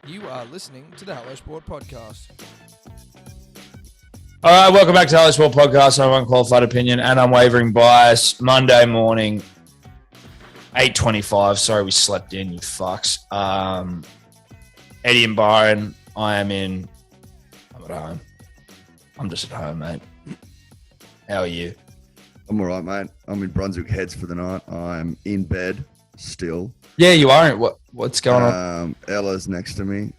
You are listening to the Hello Sport Podcast. All right, welcome back to Hello Sport Podcast. I'm Unqualified Opinion and Unwavering Bias. Monday morning, 8:25. Sorry we slept in, you fucks. Eddie and Byron, I'm at home. I'm just at home, mate. How are you? I'm all right, mate. I'm in Brunswick Heads for the night. I'm in bed still. Yeah, you are. What's going on? Ella's next to me,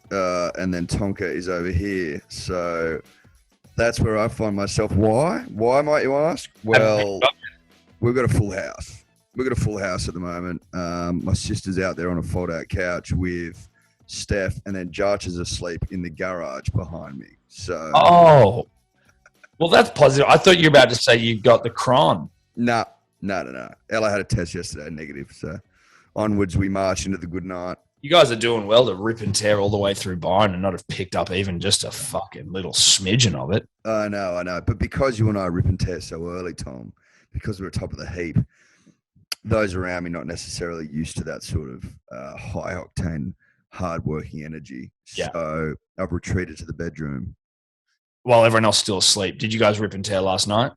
and then Tonka is over here. So that's where I find myself. Why? Why might you ask? Well, we've got a full house. We've got a full house at the moment. My sister's out there on a fold-out couch with Steph, and then Jarch is asleep in the garage behind me. So. Oh. Well, that's positive. I thought you were about to say you got the cron. No. Ella had a test yesterday, negative. So onwards we march into the good night. You guys are doing well to rip and tear all the way through Byron and not have picked up even just a fucking little smidgen of it. I know. But because you and I rip and tear so early, Tom, because we're top of the heap, those around me not necessarily used to that sort of high-octane, hard-working energy. Yeah. So I've retreated to the bedroom. While everyone else is still asleep. Did you guys rip and tear last night?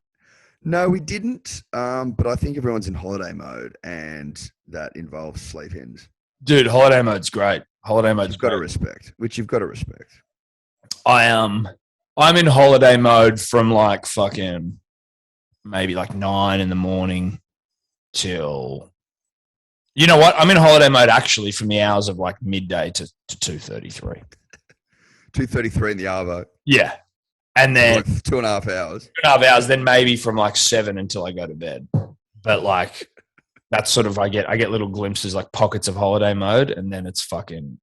No, we didn't. But I think everyone's in holiday mode, and that involves sleep-ins. Dude, holiday mode's great. Holiday mode's You've got to respect, which you've got to respect. I'm in holiday mode from like fucking maybe like 9 in the morning till, you know what? I'm in holiday mode actually from the hours of like midday to 2:33. 2:33 in the Arvo. Yeah. And then like 2.5 hours. 2.5 hours, then maybe from like 7 until I go to bed. But like that's sort of I get little glimpses, like pockets of holiday mode, and then it's fucking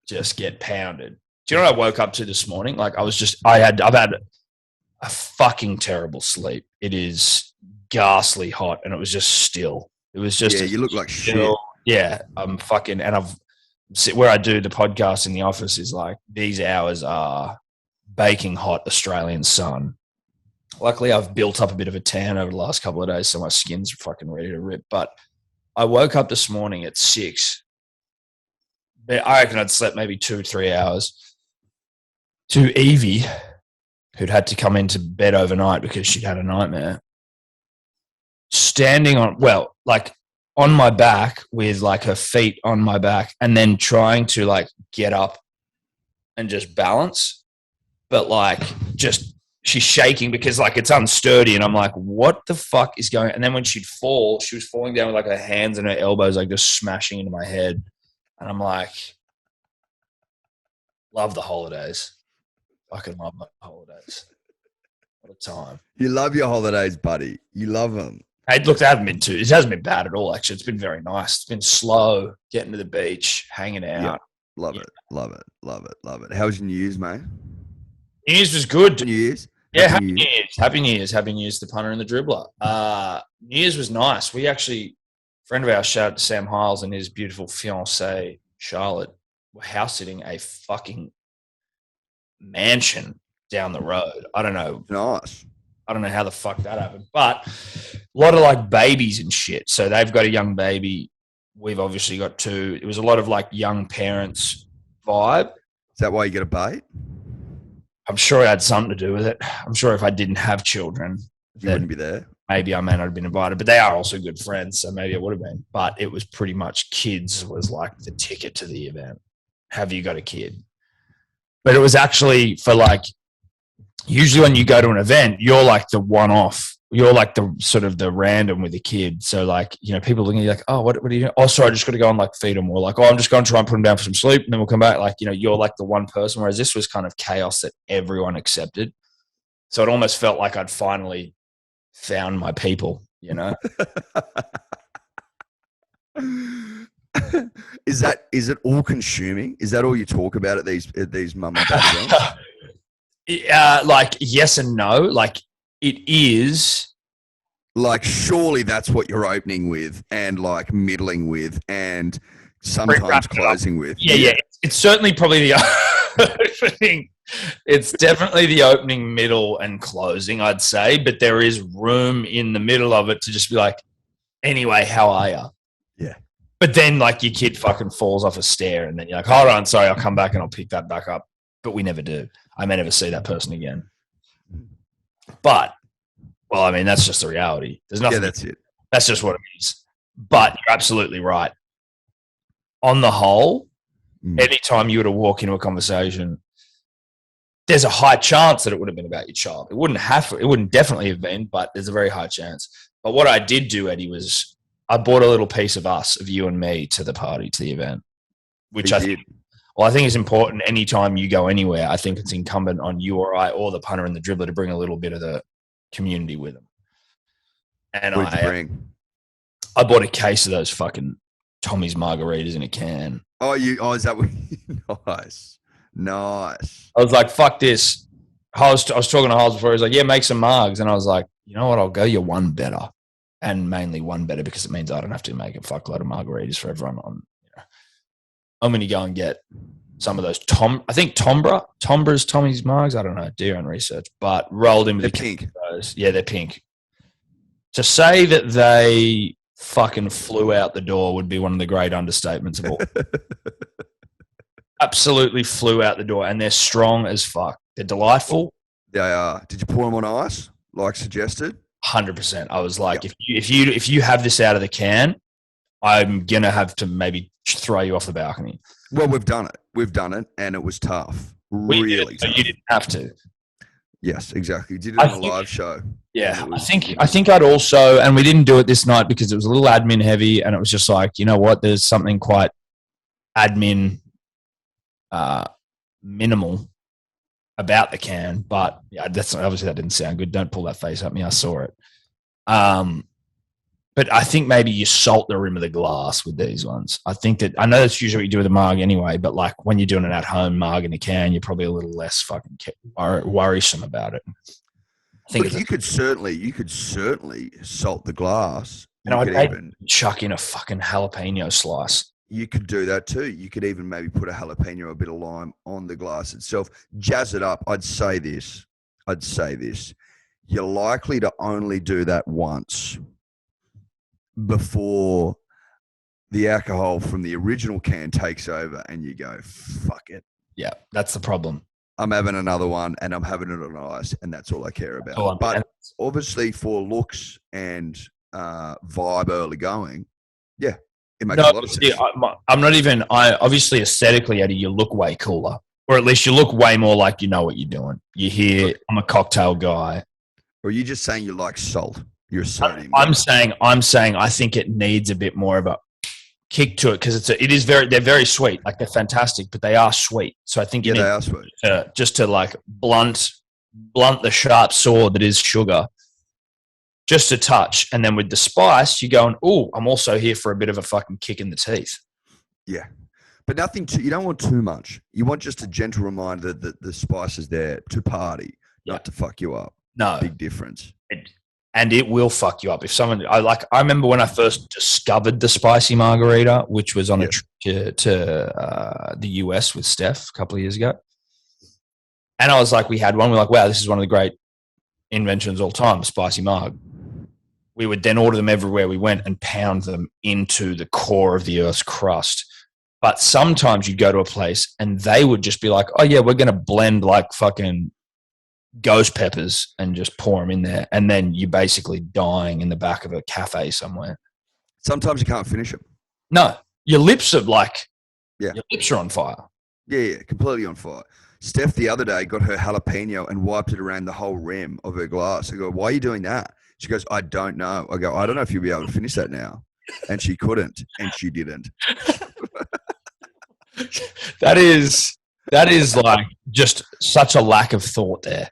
just get pounded. Do you know what I woke up to this morning? Like I've had a fucking terrible sleep. It is ghastly hot, and it was just still. It was just you look like still, shit. Yeah, I'm fucking, and where I do the podcast in the office is like these hours are baking hot Australian sun. Luckily, I've built up a bit of a tan over the last couple of days, so my skin's fucking ready to rip. But I woke up this morning at 6. I reckon I'd slept maybe 2-3 hours. To Evie, who'd had to come into bed overnight because she'd had a nightmare, standing on my back with like her feet on my back and then trying to like get up and just balance. But like just she's shaking because like it's unsturdy, and I'm like, what the fuck is going on? And then when she'd fall, she was falling down with like her hands and her elbows like just smashing into my head. And I'm like, love the holidays. Fucking love my holidays. What a time. You love your holidays, buddy. You love them. Hey, look, it hasn't been bad at all, actually. It's been very nice. It's been slow, getting to the beach, hanging out. Yeah. Love it. How was your New Year's, mate? New Year's was good. New Year's? Yeah, Happy New Year's. Happy New Year's. Happy New Year's, the punter and the dribbler. New Year's was nice. We actually, a friend of ours, shout out to Sam Hiles and his beautiful fiancée, Charlotte, were house sitting a fucking mansion down the road. I don't know. Nice. I don't know how the fuck that happened, but a lot of like babies and shit. So they've got a young baby. We've obviously got 2. It was a lot of like young parents vibe. Is that why you get a bait? I'm sure it had something to do with it. I'm sure if I didn't have children, you wouldn't be there. Maybe I may not have been invited, but they are also good friends, so maybe I would have been. But it was pretty much kids was like the ticket to the event. Have you got a kid? But it was actually for like, usually when you go to an event, you're like the one-off. You're like the sort of the random with the kid. So like, you know, people looking at you like, oh, what are you doing? Oh, sorry, I just got to go and like feed them. Or like, oh, I'm just going to try and put them down for some sleep and then we'll come back. Like, you know, you're like the one person, whereas this was kind of chaos that everyone accepted. So it almost felt like I'd finally found my people, you know? Is it all consuming? Is that all you talk about at these mum and dad events? Like yes and no. Like it is. Like surely that's what you're opening with and like middling with and sometimes closing with. Yeah. It's certainly probably the opening. It's definitely the opening, middle, and closing, I'd say. But there is room in the middle of it to just be like, anyway, how are you? Yeah. But then, like, your kid fucking falls off a stair, and then you're like, hold on, sorry, I'll come back and I'll pick that back up. But we never do. I may never see that person again. But, well, I mean, that's just the reality. There's nothing. Yeah, that's it. That's just what it is. But you're absolutely right. On the whole, anytime you were to walk into a conversation, there's a high chance that it would have been about your child. It wouldn't definitely have been, but there's a very high chance. But what I did do, Eddie, was I bought a little piece of us, of you and me, to the party, to the event, which I think is important. Anytime you go anywhere, I think it's incumbent on you or I or the punter and the dribbler to bring a little bit of the community with them. And I bought a case of those fucking Tommy's margaritas in a can. Is that what? Nice. I was like, fuck this. I was talking to Holes before. He was like, yeah, make some margs. And I was like, you know what? I'll go you one better. And mainly one better because it means I don't have to make a fuckload of margaritas for everyone. I'm going to go and get some of those I think Tombra's Tommy's margs. I don't know. Do your own research. But rolled in with they're pink. Yeah, they're pink. To say that they fucking flew out the door would be one of the great understatements of all. Absolutely flew out the door, and they're strong as fuck. They're delightful. They are. Did you pour them on ice, like suggested? 100%. I was like, if you have this out of the can, I'm gonna have to maybe throw you off the balcony. Well, we've done it, and it was tough. Really tough. You didn't have to. Yes, exactly. You did it on a live show. Yeah, I think I'd also, and we didn't do it this night because it was a little admin heavy, and it was just like, you know what? There's something quite admin minimal about the can, but that's obviously that didn't sound good. Don't pull that face at me. I saw it. But I think maybe you salt the rim of the glass with these ones. I think that I know that's usually what you do with a marg anyway, but like when you're doing an at-home marg in a can, you're probably a little less fucking worrisome about it. I think you could certainly salt the glass. I'd even chuck in a fucking jalapeno slice. You could do that too. You could even maybe put a jalapeno, a bit of lime on the glass itself. Jazz it up. I'd say this. You're likely to only do that once before the alcohol from the original can takes over and you go, fuck it. Yeah, that's the problem. I'm having another one and I'm having it on ice and that's all I care about. But obviously for looks and vibe early going, yeah. It makes a lot of sense. Obviously aesthetically, Eddie, you look way cooler. Or at least you look way more like you know what you're doing. You hear, I'm a cocktail guy. Or are you just saying you like salt? You're asserting. I'm saying I think it needs a bit more of a kick to it because they're very sweet. Like they're fantastic, but they are sweet. So I think they are sweet. Just to like blunt the sharp sword that is sugar. Just a touch. And then with the spice, you're going, oh, I'm also here for a bit of a fucking kick in the teeth. Yeah. But you don't want too much. You want just a gentle reminder that the spice is there to party, not to fuck you up. No. Big difference. And it will fuck you up. If I remember when I first discovered the spicy margarita, which was on a trip to the US with Steph a couple of years ago. And I was like, we had one. We're like, wow, this is one of the great inventions of all time, spicy marg. We would then order them everywhere we went and pound them into the core of the Earth's crust. But sometimes you'd go to a place and they would just be like, oh, yeah, we're going to blend like fucking ghost peppers and just pour them in there. And then you're basically dying in the back of a cafe somewhere. Sometimes you can't finish it. No, your lips are your lips are on fire. Yeah, completely on fire. Steph the other day got her jalapeno and wiped it around the whole rim of her glass. I go, why are you doing that? She goes, I don't know. I go, I don't know if you'll be able to finish that now. And she couldn't, and she didn't. That is like just such a lack of thought there.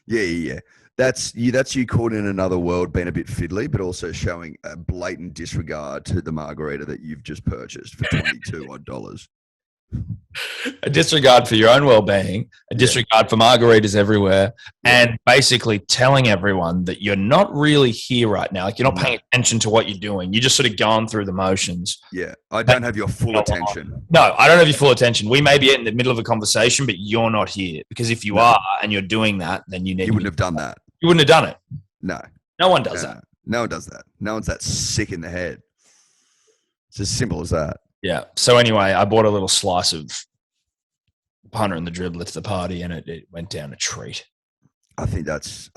Yeah. That's you caught in another world, being a bit fiddly, but also showing a blatant disregard to the margarita that you've just purchased for $22 odd. A disregard for your own well-being, a disregard for margaritas everywhere, and basically telling everyone that you're not really here right now. Like you're not paying attention to what you're doing. You're just sort of going through the motions. Yeah, I don't have your full attention. No, I don't have your full attention. We may be in the middle of a conversation, but you're not here. Because if you are and you're doing that, then you wouldn't have done that. You wouldn't have done it. No. No one does that. No one does that. No one's that sick in the head. It's as simple as that. Yeah. So anyway, I bought a little slice of punter and the dribbler to the party, and it went down a treat. I think that's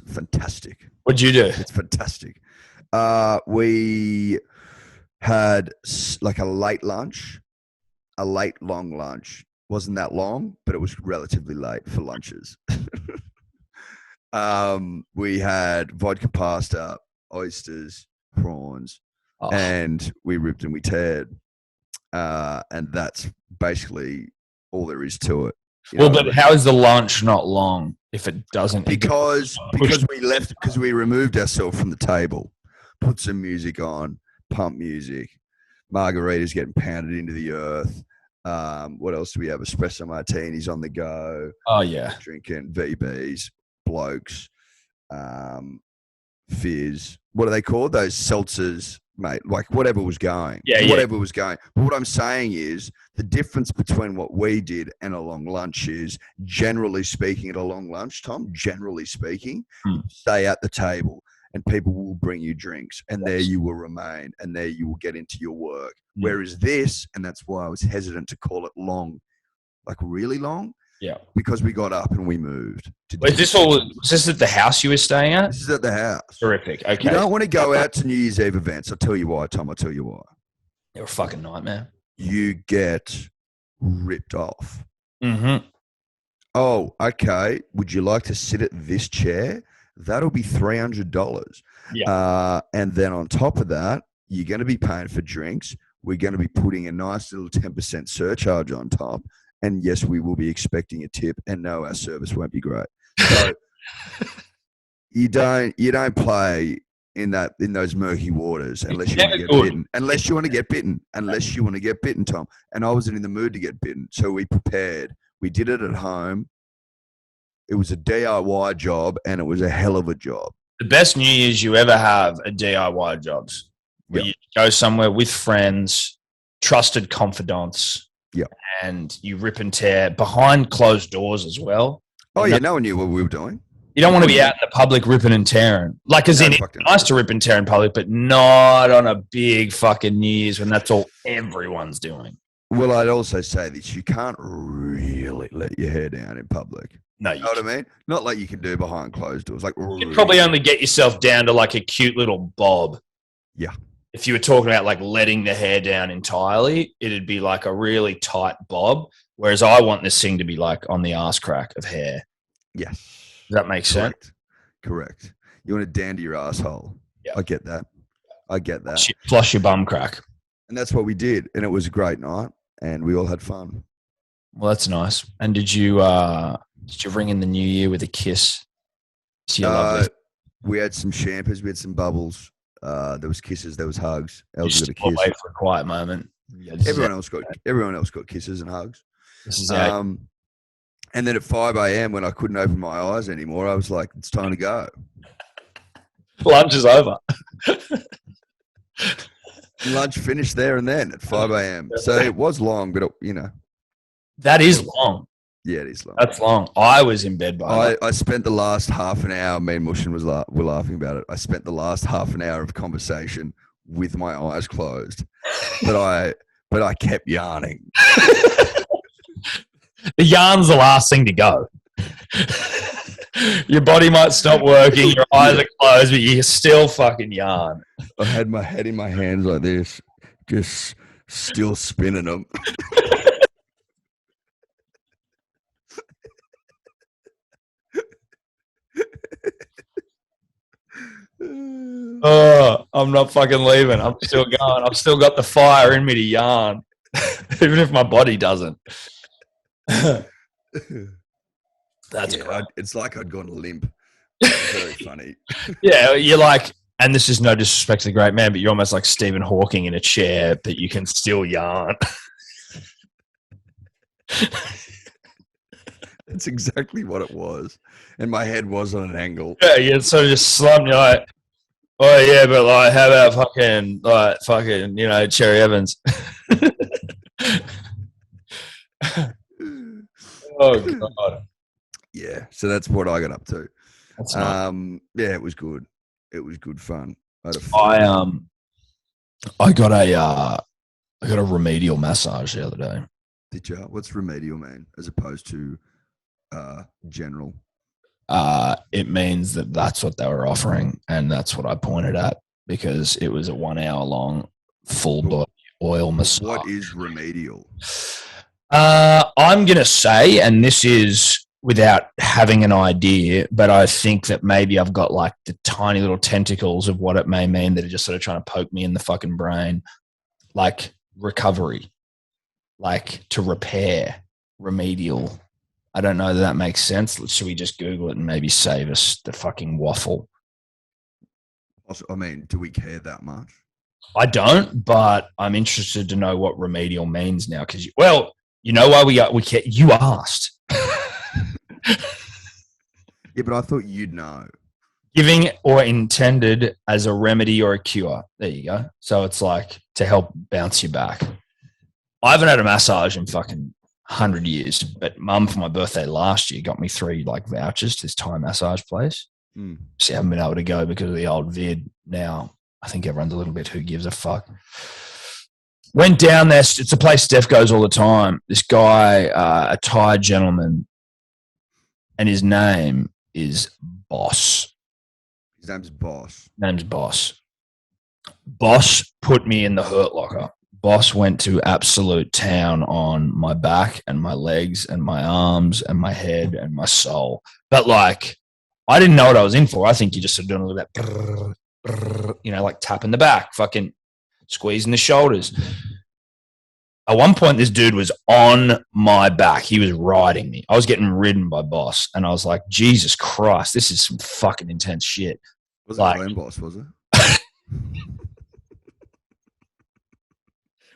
fantastic. What'd you do? It's fantastic. We had like a late lunch, a late long lunch. Wasn't that long, but it was relatively late for lunches. We had vodka pasta, oysters, prawns, and we ripped and we teared. And that's basically all there is to it. Well, but how is the lunch not long if it doesn't? Because we removed ourselves from the table, put some music on, pump music, margaritas getting pounded into the earth. What else do we have? Espresso martinis on the go. Oh yeah, drinking VBs, blokes, fizz. What are they called? Those seltzers, mate. Like whatever was going. Whatever was going. But what I'm saying is the difference between what we did and a long lunch is, generally speaking, at a long lunch, Tom, generally speaking, stay at the table and people will bring you drinks and there you will remain and there you will get into your work. Whereas this, and that's why I was hesitant to call it long, like really long. Yeah. Because we got up and we moved. Was this at the house you were staying at? This is at the house. Terrific. Okay. You don't want to go out to New Year's Eve events. I'll tell you why, Tom. I'll tell you why. You're a fucking nightmare. You get ripped off. Mm-hmm. Oh, okay. Would you like to sit at this chair? That'll be $300. Yeah. And then on top of that, you're going to be paying for drinks. We're going to be putting a nice little 10% surcharge on top. And yes, we will be expecting a tip. And no, our service won't be great. So you don't play in those murky waters unless you want to get bitten. Unless you want to get bitten, Tom. And I wasn't in the mood to get bitten, so we prepared. We did it at home. It was a DIY job, and it was a hell of a job. The best New Year's you ever have are DIY jobs, where you go somewhere with friends, trusted confidants, and you rip and tear behind closed doors as well. Oh, yeah, no one knew what we were doing. You don't want to be out in the public ripping and tearing. Like, as in, it's nice to rip and tear in public, but not on a big fucking New Year's when that's all everyone's doing. Well, I'd also say this. You can't really let your hair down in public. No, you know what I mean? Not like you can do behind closed doors. Like, you'd probably only get yourself down to like a cute little bob. Yeah. If you were talking about like letting the hair down entirely, it'd be like a really tight bob. Whereas I want this thing to be like on the arse crack of hair. Yes. Does that make sense? Correct. You want to dandy your asshole. Yeah. I get that. Flush your bum crack. And that's what we did. And it was a great night. And we all had fun. Well, that's nice. And did you ring in the new year with a kiss? We had some champers. We had some bubbles. There was kisses. There was hugs. Els got a kiss. Wait for a quiet moment. Everyone else got kisses and hugs. This is out. And then at 5 a.m. when I couldn't open my eyes anymore, I was like, it's time to go. Lunch is over. Lunch finished there and then at 5 a.m. So it was long, but that is long. Yeah, it is long. That's long. I was in bed by I spent the last half an hour, me and Mushin were laughing about it. I spent the last half an hour of conversation with my eyes closed, but I kept yarning. The yarn's the last thing to go. Your body might stop working, your eyes are closed, but you still fucking yarn. I had my head in my hands like this, just still spinning them. Oh, I'm not fucking leaving. I'm still going. I've still got the fire in me to yarn, even if my body doesn't. That's great. It's like I'd gone limp. It's very funny. Yeah, you're like, and this is no disrespect to the great man, but you're almost like Stephen Hawking in a chair, but you can still yarn. That's exactly what it was. And my head was on an angle. Yeah, you're sort of just slumped. You're like, oh yeah, but like, how about fucking, Cherry Evans? Oh God. Yeah, so that's what I got up to. That's nice. Yeah, it was good. It was good fun. I got a remedial massage the other day. Did you? What's remedial mean as opposed to general? It means that that's what they were offering, and that's what I pointed at because it was a 1 hour long full body oil massage. What is remedial? I'm gonna say, and this is without having an idea, but I think that maybe I've got like the tiny little tentacles of what it may mean that are just sort of trying to poke me in the fucking brain, like recovery, like to repair, remedial. I don't know that that makes sense. Should we just Google it and maybe save us the fucking waffle? Also, I mean, do we care that much? I don't, but I'm interested to know what remedial means now. Because, well, you know why we care? You asked. Yeah, but I thought you'd know. Giving or intended as a remedy or a cure. There you go. So it's like to help bounce you back. I haven't had a massage in fucking 100 years, but Mum for my birthday last year got me 3 like vouchers to this Thai massage place. So I haven't been able to go because of the old vid. Now I think everyone's a little bit who gives a fuck. Went down there. It's a place Steph goes all the time. This guy, a Thai gentleman, and his name is Boss. His name's Boss. Boss put me in the hurt locker. Boss went to absolute town on my back and my legs and my arms and my head and my soul. But like, I didn't know what I was in for. I think you're just sort of doing a little bit, brrr, brrr, you know, like tapping the back, fucking squeezing the shoulders. At one point, this dude was on my back. He was riding me. I was getting ridden by Boss. And I was like, Jesus Christ, this is some fucking intense shit. Was like, it Glenn Boss, was it?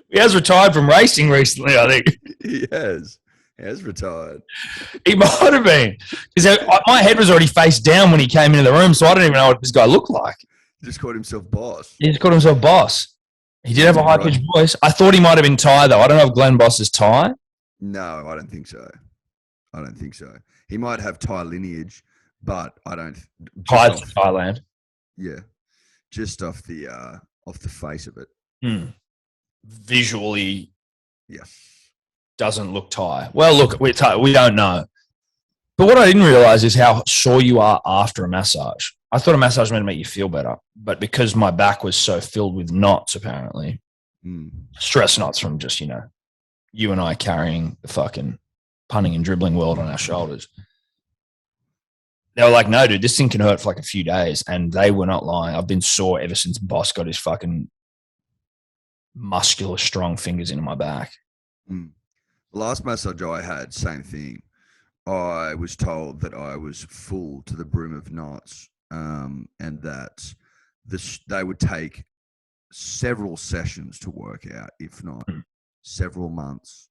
He has retired from racing recently, I think. He has retired. He might have been. Because my head was already face down when he came into the room, so I don't even know what this guy looked like. He just called himself Boss. He just called himself Boss. He did have a high-pitched voice. I thought he might have been Thai, though. I don't know if Glenn Boss is Thai. No, I don't think so. He might have Thai lineage, but I don't. Thai's Thailand. Yeah, just off the face of it. Visually, yes, doesn't look Thai. Well, look, we don't know. But what I didn't realize is how sore you are after a massage. I thought a massage was meant to make you feel better, but because my back was so filled with knots, apparently, stress knots from just, you know, you and I carrying the fucking punting and dribbling world on our shoulders. They were like, no, dude, this thing can hurt for like a few days. And they were not lying. I've been sore ever since Boss got his fucking muscular, strong fingers into my back. The last massage I had, same thing. I was told that I was full to the brim of knots, and that they would take several sessions to work out, if not several months.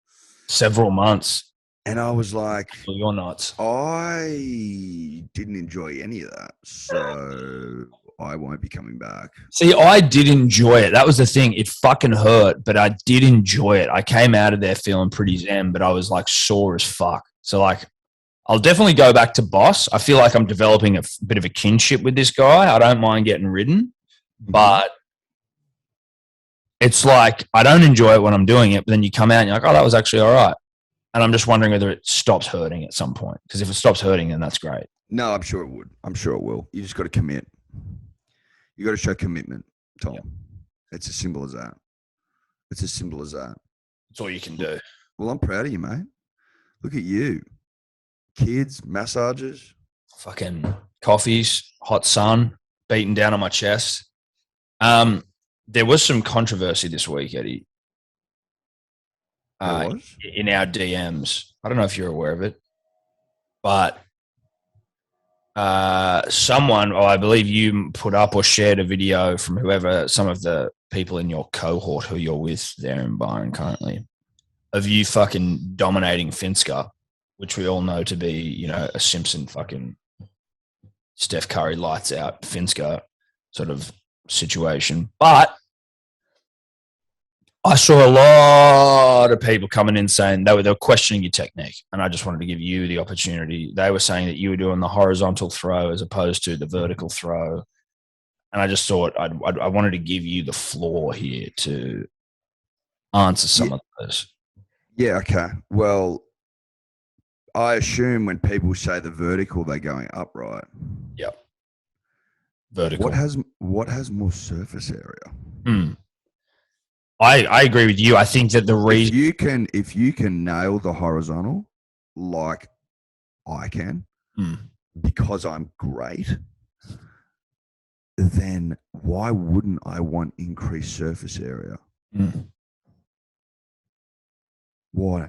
And I was like, you're nuts. I didn't enjoy any of that, so I won't be coming back. See, I did enjoy it. That was the thing. It fucking hurt, but I did enjoy it. I came out of there feeling pretty zen, but I was like sore as fuck. So like, I'll definitely go back to Boss. I feel like I'm developing a bit of a kinship with this guy. I don't mind getting ridden, but it's like, I don't enjoy it when I'm doing it, but then you come out and you're like, oh, that was actually all right. And I'm just wondering whether it stops hurting at some point. Because if it stops hurting, then that's great. No, I'm sure it would. I'm sure it will. You just got to commit. You got to show commitment, Tom. Yep. It's as simple as that. It's all you can do. Well, I'm proud of you, mate. Look at you. Kids, massages. Fucking coffees, hot sun, beating down on my chest. There was some controversy this week, Eddie. In our DMs. I don't know if you're aware of it, but someone, or I believe you put up or shared a video from whoever, some of the people in your cohort who you're with there in Byron currently, of you fucking dominating Finska, which we all know to be, you know, a Simpson fucking Steph Curry lights out Finska sort of situation. But I saw a lot of people coming in saying they were questioning your technique, and I just wanted to give you the opportunity. They were saying that you were doing the horizontal throw as opposed to the vertical throw, And I just thought I wanted to give you the floor here to answer some of those. Yeah, okay. Well, I assume when people say the vertical, they're going upright. Yep. Vertical. What has more surface area? I agree with you. I think that the reason if you can nail the horizontal like I can, because I'm great, then why wouldn't I want increased surface area? Why?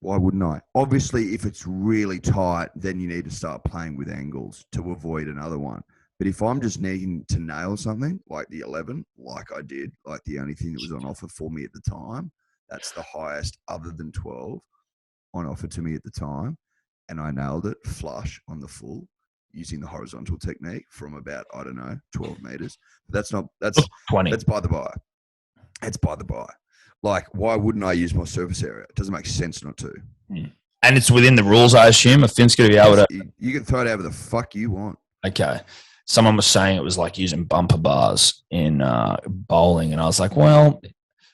Why wouldn't I? Obviously, if it's really tight, then you need to start playing with angles to avoid another one. But if I'm just needing to nail something like the 11, like I did, like the only thing that was on offer for me at the time, that's the highest other than 12 on offer to me at the time. And I nailed it flush on the full using the horizontal technique from about, 12 meters. But that's 20. That's by the by. It's by the by. Like, why wouldn't I use my surface area? It doesn't make sense not to. And it's within the rules, I assume. A Finn's going to be able to. You can throw it however the fuck you want. Okay. Someone was saying it was like using bumper bars in bowling. And I was like, well,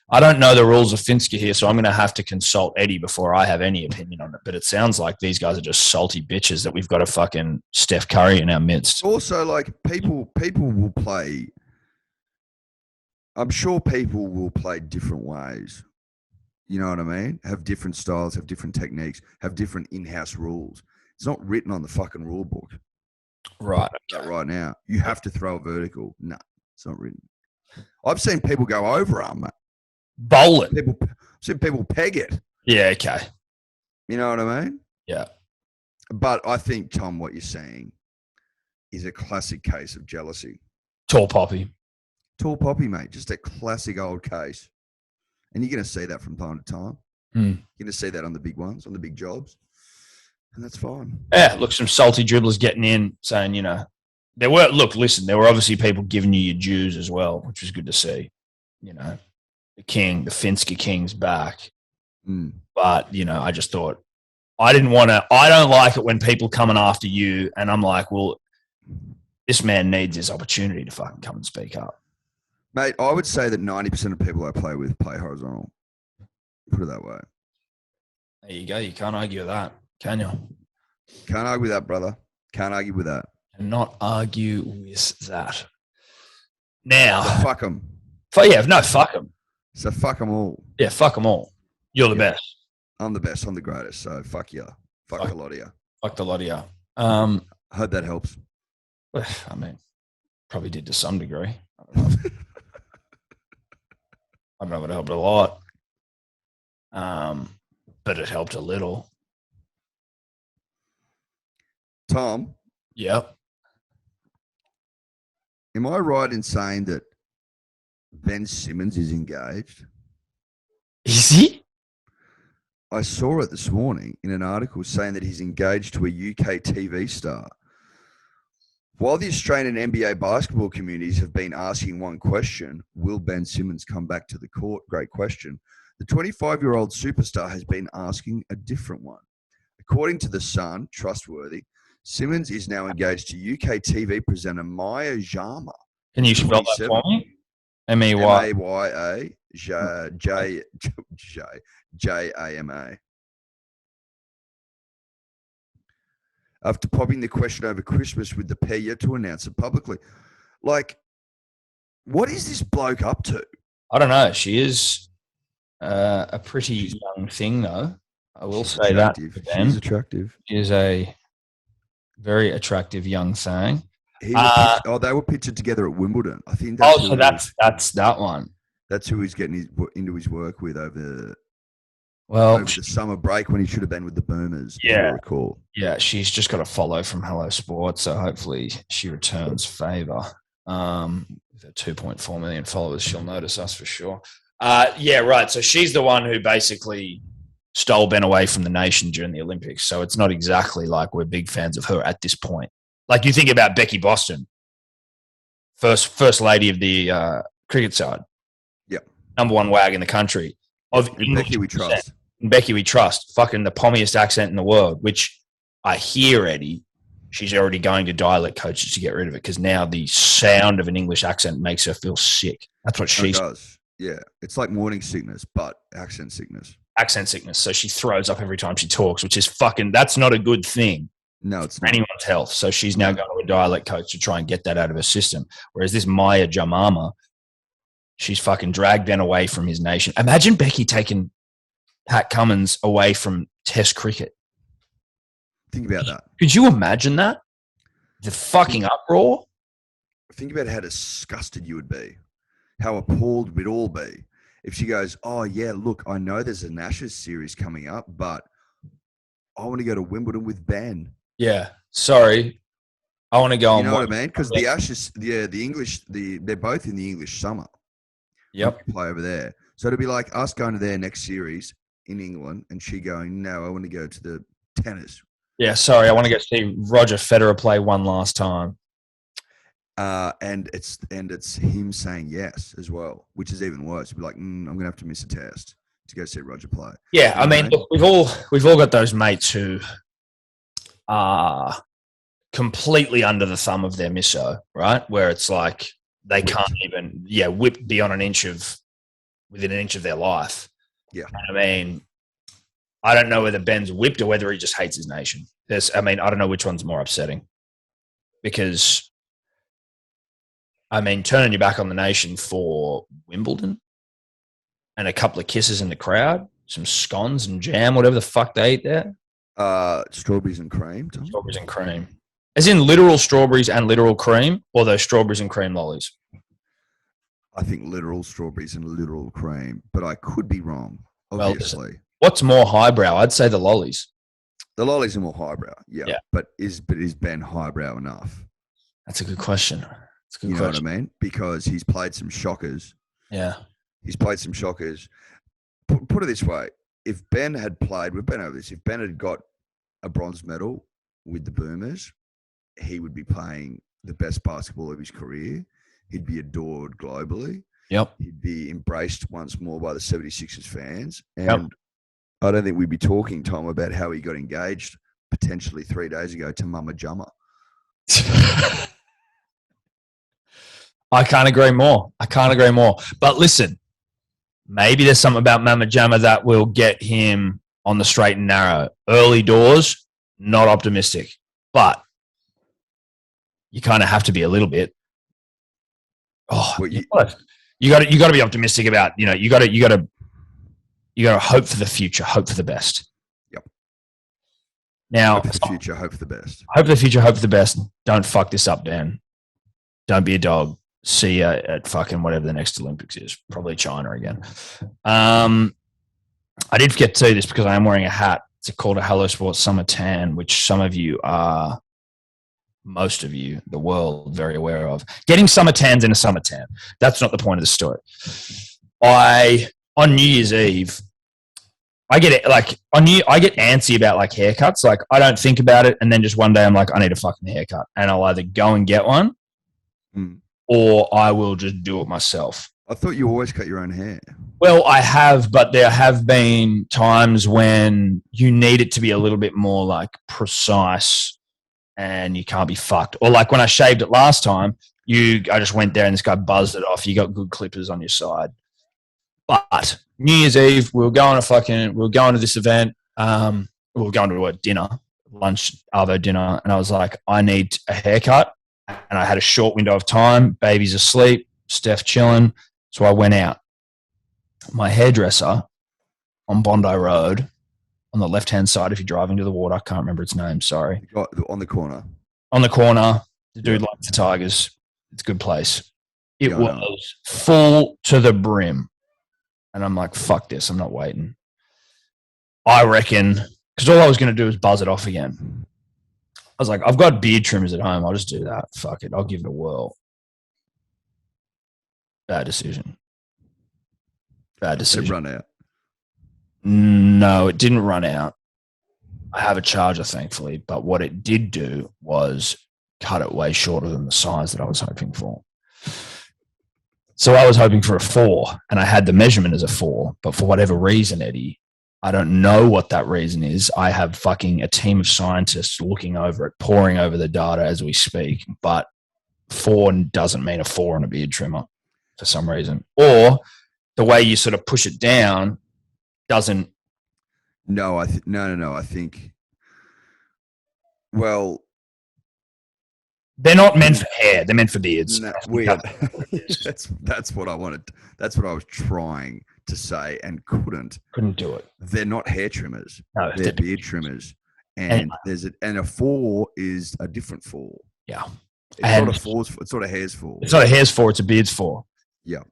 I don't know the rules of Finska here, so I'm going to have to consult Eddie before I have any opinion on it. But it sounds like these guys are just salty bitches that we've got a fucking Steph Curry in our midst. Also, like, people will play. I'm sure people will play different ways. You know what I mean? Have different styles, have different techniques, have different in-house rules. It's not written on the fucking rule book. Right. Okay. Right now. You have to throw a vertical. No, it's not written. I've seen people go over them, mate. Bowl it. I've seen people peg it. Yeah, okay. You know what I mean? Yeah. But I think, Tom, what you're saying is a classic case of jealousy. Tall poppy. Tall poppy, mate. Just a classic old case. And you're going to see that from time to time. You're going to see that on the big ones, on the big jobs. And that's fine. Yeah, look, some salty dribblers getting in saying, there were obviously people giving you your dues as well, which was good to see. The Finska King's back. But, I just thought, I don't like it when people coming after you and I'm like, well, this man needs his opportunity to fucking come and speak up. Mate, I would say that 90% of people I play with play horizontal. Put it that way. There you go. You can't argue with that, can you? Can't argue with that, brother. Can't argue with that. And not argue with that. Now. So fuck them. Fuck them. So fuck them all. Yeah, fuck them all. You're the best. I'm the best. I'm the greatest. So fuck you. Fuck the lot of you. Fuck the lot of you. I hope that helps. I mean, probably did to some degree. I don't know if it helped a lot. But it helped a little. Tom? Yep. Am I right in saying that Ben Simmons is engaged? Is he? I saw it this morning in an article saying that he's engaged to a UK TV star. While the Australian and NBA basketball communities have been asking one question, will Ben Simmons come back to the court? Great question. The 25-year-old superstar has been asking a different one. According to The Sun, trustworthy, Simmons is now engaged to UK TV presenter Maya Jama. Can you spell that for me? M-A-Y-A J-A-M-A. After popping the question over Christmas with the pair yet to announce it publicly. Like, what is this bloke up to? I don't know. She is a pretty young thing, though. I will say attractive. That. She's attractive. She is a very attractive young thing. They were pictured together at Wimbledon. I think. That's that one. That's who he's getting into his work with over the summer break when he should have been with the Boomers. Yeah, I recall. Yeah, she's just got a follow from Hello Sport, so hopefully she returns favour. With her 2.4 million followers, she'll notice us for sure. Yeah, right. So she's the one who basically stole Ben away from the nation during the Olympics. So it's not exactly like we're big fans of her at this point. Like you think about Becky Boston, first lady of the cricket side. Yep. Number one wag in the country. Becky we trust. Becky we trust. Fucking the pommiest accent in the world, which I hear, Eddie, she's already going to dialect coaches to get rid of it because now the sound of an English accent makes her feel sick. That's what she does. Yeah, it's like morning sickness, but accent sickness. Accent sickness. So she throws up every time she talks, which is fucking. That's not a good thing. No, it's for not. anyone's health. So she's now going to a dialect coach to try and get that out of her system. Whereas this Maya Jamama, she's fucking dragged Ben away from his nation. Imagine Becky taking Pat Cummins away from Test cricket. Think about that. Could you imagine that? The fucking uproar. Think about how disgusted you would be. How appalled we'd all be if she goes, "Oh yeah, look, I know there's an Ashes series coming up, but I want to go to Wimbledon with Ben." Yeah, sorry. I want to go on. You know what I mean? Because the Ashes, the English, they're both in the English summer. Yep. Play over there. So it'd be like us going to their next series in England and she going, "No, I want to go to the tennis." Yeah, sorry. I want to go see Roger Federer play one last time. And it's him saying yes as well, which is even worse. It'd be like, I'm going to have to miss a test to go see Roger play. Yeah, I mean, look, we've all got those mates who are completely under the thumb of their misso, right? Where it's like they can't even, whip beyond within an inch of their life. Yeah. I mean, I don't know whether Ben's whipped or whether he just hates his nation. I don't know which one's more upsetting. Because, I mean, turning your back on the nation for Wimbledon and a couple of kisses in the crowd, some scones and jam, whatever the fuck they eat there. Strawberries and cream, Tom? Strawberries and cream. As in literal strawberries and literal cream, or those strawberries and cream lollies? I think literal strawberries and literal cream, but I could be wrong, obviously. Well, what's more highbrow? I'd say the lollies. The lollies are more highbrow, yeah. But is Ben highbrow enough? That's a good question. You know what I mean? Because he's played some shockers. Yeah. He's played some shockers. Put it this way. If Ben had played, we've been over this, if Ben had got a bronze medal with the Boomers, he would be playing the best basketball of his career. He'd be adored globally. Yep. He'd be embraced once more by the 76ers fans. And I don't think we'd be talking, Tom, about how he got engaged potentially 3 days ago to Mama Jama. I can't agree more. But listen, maybe there's something about Mama Jama that will get him on the straight and narrow. Early doors, not optimistic. But you kind of have to be a little bit. Oh, well, you got to be optimistic about, you got to hope for the future, hope for the best. Yep. Now, hope for the future, hope for the best. Hope for the future, hope for the best. Don't fuck this up, Dan. Don't be a dog. See you at fucking whatever the next Olympics is. Probably China again. I did forget to say this because I am wearing a hat. It's called a Hello Sports Summer Tan, which some of you are, most of you, the world, very aware of. Getting summer tans in a summer tan. That's not the point of the story. On New Year's Eve, I get antsy about like haircuts. Like I don't think about it, and then just one day I'm like, I need a fucking haircut, and I'll either go and get one, or I will just do it myself. I thought you always cut your own hair. Well, I have, but there have been times when you need it to be a little bit more like precise, and you can't be fucked. Or like when I shaved it last time, I just went there and this guy buzzed it off. You got good clippers on your side. But New Year's Eve, we were going to this event. We were going to a dinner, lunch, Arvo dinner, and I was like, I need a haircut. And I had a short window of time. Baby's asleep, Steph chilling. So I went out. My hairdresser on Bondi Road, on the left-hand side if you're driving to the water, I can't remember its name, sorry. On the corner. On the corner. The dude likes the Tigers. It's a good place. It was full to the brim. And I'm like, fuck this. I'm not waiting. I reckon, because all I was going to do was buzz it off again. I was like, I've got beard trimmers at home. I'll just do that. Fuck it. I'll give it a whirl. Bad decision. It run out. No, it didn't run out. I have a charger, thankfully. But what it did do was cut it way shorter than the size that I was hoping for. So I was hoping for a 4, and I had the measurement as a 4. But for whatever reason, Eddie, I don't know what that reason is. I have fucking a team of scientists looking over it, poring over the data as we speak. But 4 doesn't mean a 4 on a beard trimmer for some reason. Or the way you sort of push it down doesn't. No, no. I think, well, they're not meant for hair. They're meant for beards. No, weird. That's what I wanted. That's what I was trying to say and couldn't do it. They're not hair trimmers. No, they're beard trimmers. And a 4 is a different 4. Yeah. It's not a 4. It's not a hair's 4. It's not a hair's 4. It's a beard's 4. Yeah.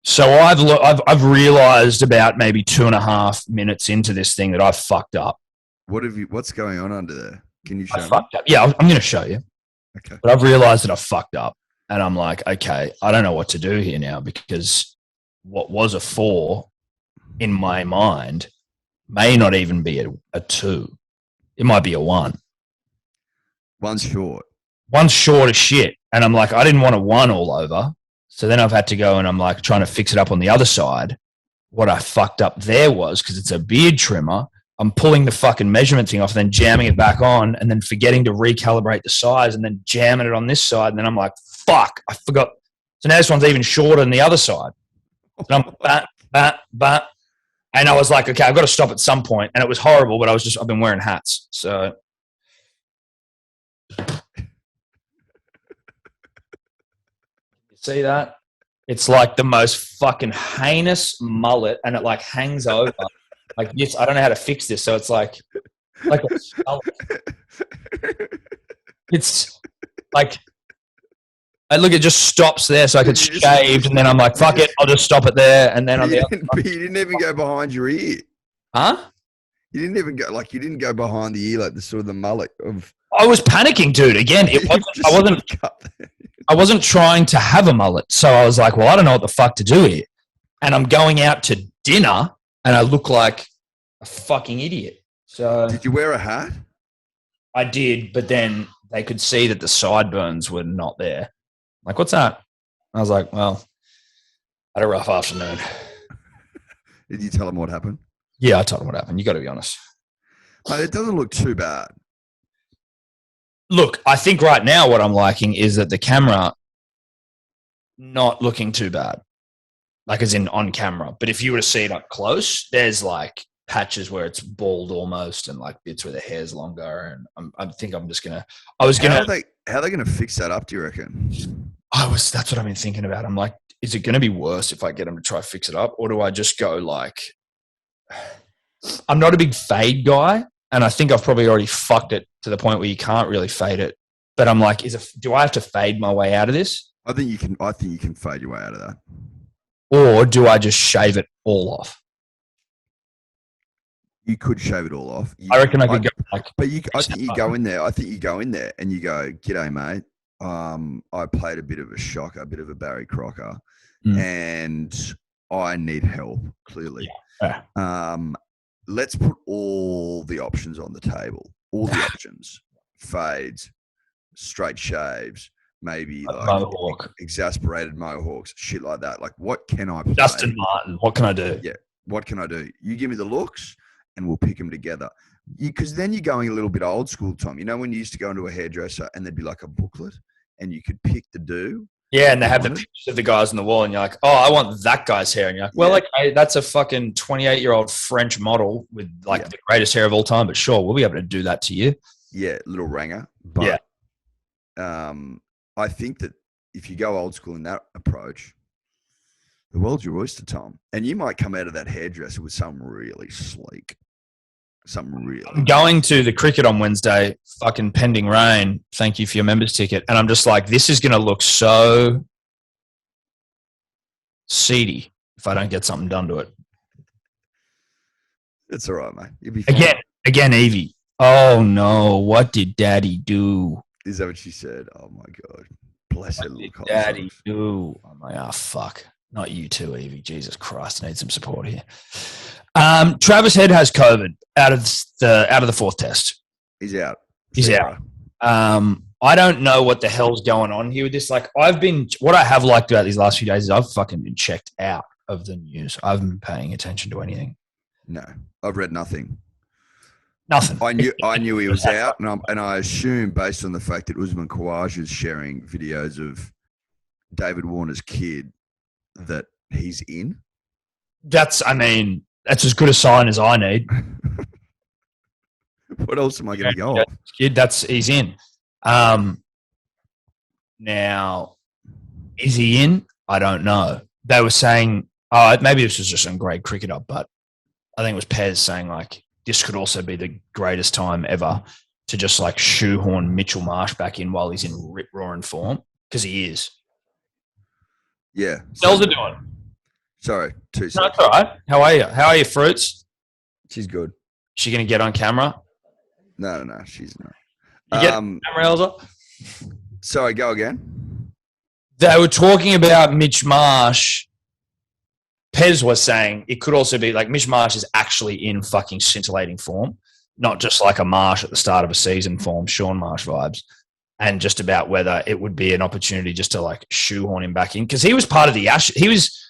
So I've realized about maybe 2.5 minutes into this thing that I've fucked up. What's going on under there? Can you show me? Fucked up. Yeah, I'm going to show you. Okay. But I've realized that I've fucked up. And I'm like, okay, I don't know what to do here now, because what was a 4 in my mind may not even be a 2. It might be a 1. One's short. One's short as shit. And I'm like, I didn't want a 1 all over. So then I've had to go and I'm like trying to fix it up on the other side. What I fucked up there was, because it's a beard trimmer, I'm pulling the fucking measurement thing off and then jamming it back on and then forgetting to recalibrate the size and then jamming it on this side. And then I'm like, fuck, I forgot. So now this one's even shorter than the other side. And I'm and I was like, okay, I've got to stop at some point. And it was horrible, but I've been wearing hats. So see that? It's like the most fucking heinous mullet, and it like hangs over. Like this, I don't know how to fix this. So it's like a skull. It's like, it just stops there, so I could shaved, and then I'm like, fuck it, I'll just stop it there, and then you didn't even go behind your ear, huh? You didn't even go you didn't go behind the ear like the sort of the mullet of. I was panicking, dude. Again, I wasn't trying to have a mullet, so I was like, well, I don't know what the fuck to do here, and I'm going out to dinner, and I look like a fucking idiot. So did you wear a hat? I did, but then they could see that the sideburns were not there. Like, what's that? I was like, well, I had a rough afternoon. Did you tell them what happened? Yeah, I told them what happened. You got to be honest. Mate, it doesn't look too bad. Look, I think right now what I'm liking is that the camera not looking too bad, like as in on camera. But if you were to see it up close, there's like patches where it's bald almost, and like bits where the hair's longer. And I think I'm just gonna. How are they gonna fix that up? Do you reckon? That's what I've been thinking about. I'm like, is it gonna be worse if I get them to try fix it up, or do I just go like? I'm not a big fade guy, and I think I've probably already fucked it to the point where you can't really fade it. But I'm like, do I have to fade my way out of this? I think you can fade your way out of that. Or do I just shave it all off? You could shave it all off. I reckon I could go like. But I think you go in there. I think you go in there and you go, "G'day, mate. I played a bit of a shocker, a bit of a Barry Crocker, and I need help. Clearly, yeah. Let's put all the options on the table. All the options: fades, straight shaves, maybe like mohawk, exasperated mohawks, shit like that. Like, what can I play? Justin Martin, what can I do? Yeah, what can I do? You give me the looks, and we'll pick them together. Because then you're going a little bit old school, Tom. You know when you used to go into a hairdresser and there'd be like a booklet, and you could pick the do. Yeah, and they have the pictures of the guys on the wall, and you're like, oh, I want that guy's hair. And you're like, well, okay, that's a fucking 28-year-old French model with like the greatest hair of all time, but sure, we'll be able to do that to you. Yeah, little ranger. But I think that if you go old school in that approach, the world's your oyster, Tom. And you might come out of that hairdresser with something really sleek. I'm going to the cricket on Wednesday, fucking pending rain. Thank you for your members ticket. And I'm just like, this is going to look so seedy if I don't get something done to it. It's all right, mate. You'll be fine. Again, Evie. Oh no, what did Daddy do? Is that what she said? Oh my God. Bless her little What did Daddy do? I'm like, oh fuck. Not you too, Evie. Jesus Christ, I need some support here. Travis Head has COVID out of the fourth test. He's out. He's out. I don't know what the hell's going on here with this. Like, what I have liked about these last few days is I've fucking been checked out of the news. I haven't been paying attention to anything. No, I've read nothing. Nothing. I knew he was out, and I assume based on the fact that Usman Khawaja is sharing videos of David Warner's kid that he's in. That's as good a sign as I need. What else am I going to go off? Kid, he's in. Now, is he in? I don't know. They were saying, maybe this was just some grade cricketer, but I think it was Pez saying like, this could also be the greatest time ever to just like shoehorn Mitchell Marsh back in while he's in rip-roaring form, because he is. Yeah. How's it doing? Sorry, 2 seconds. No, that's all right. How are you? How are you, Fruits? She's good. She going to get on camera? No, she's not. You get camera, Elsa? Sorry, go again. They were talking about Mitch Marsh. Pez was saying it could also be like Mitch Marsh is actually in fucking scintillating form, not just like a Marsh at the start of a season form, Sean Marsh vibes, and just about whether it would be an opportunity just to like shoehorn him back in, because he was part of the Ashes. He was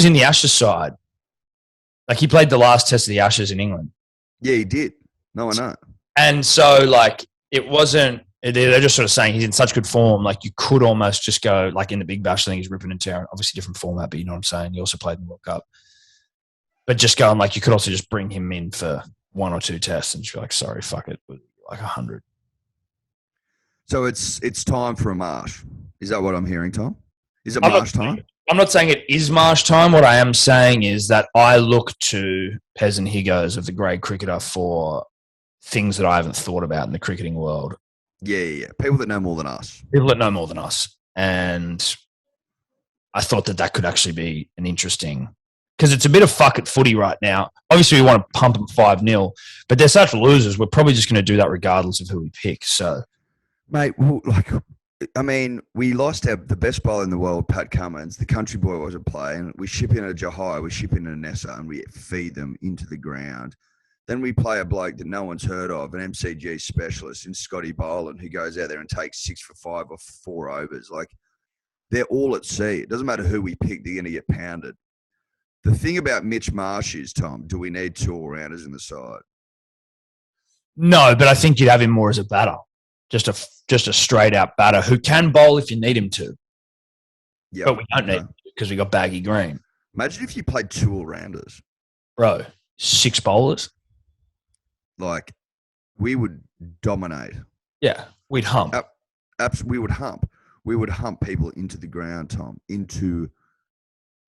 in the Ashes side. Like he played the last test of the Ashes in England. Yeah, he did. No, I know. And so like it wasn't. They're just sort of saying he's in such good form. Like you could almost just go like in the Big Bash. I think he's ripping and tearing. Obviously different format, but you know what I'm saying. He also played in the World Cup. But just going like you could also just bring him in for 1 or 2 tests and just be like, sorry, fuck it, like 100. So it's time for a Marsh. Is that what I'm hearing, Tom? Is it Marsh time? I'm not saying it is Marsh time. What I am saying is that I look to Pez and Higgos of the grade cricketer for things that I haven't thought about in the cricketing world. Yeah. People that know more than us. And I thought that could actually be an interesting, because it's a bit of fuck it footy right now. Obviously, we want to pump them 5-0, but they're such losers. We're probably just going to do that regardless of who we pick. So, mate, we lost the best bowler in the world, Pat Cummins. The country boy wasn't playing. We ship in a Jahai, we ship in a Nessa, and we feed them into the ground. Then we play a bloke that no one's heard of, an MCG specialist in Scotty Boland, who goes out there and takes 6 for 5 or 4 overs. Like, they're all at sea. It doesn't matter who we pick, they're going to get pounded. The thing about Mitch Marsh is, Tom, do we need 2 all-rounders in the side? No, but I think you'd have him more as a batter. Just a straight-out batter who can bowl if you need him to. Yeah, but we don't need him because we got Baggy Green. Imagine if you played 2 all-rounders. Bro, 6 bowlers. Like, we would dominate. Yeah, we'd hump. We would hump. We would hump people into the ground, Tom, into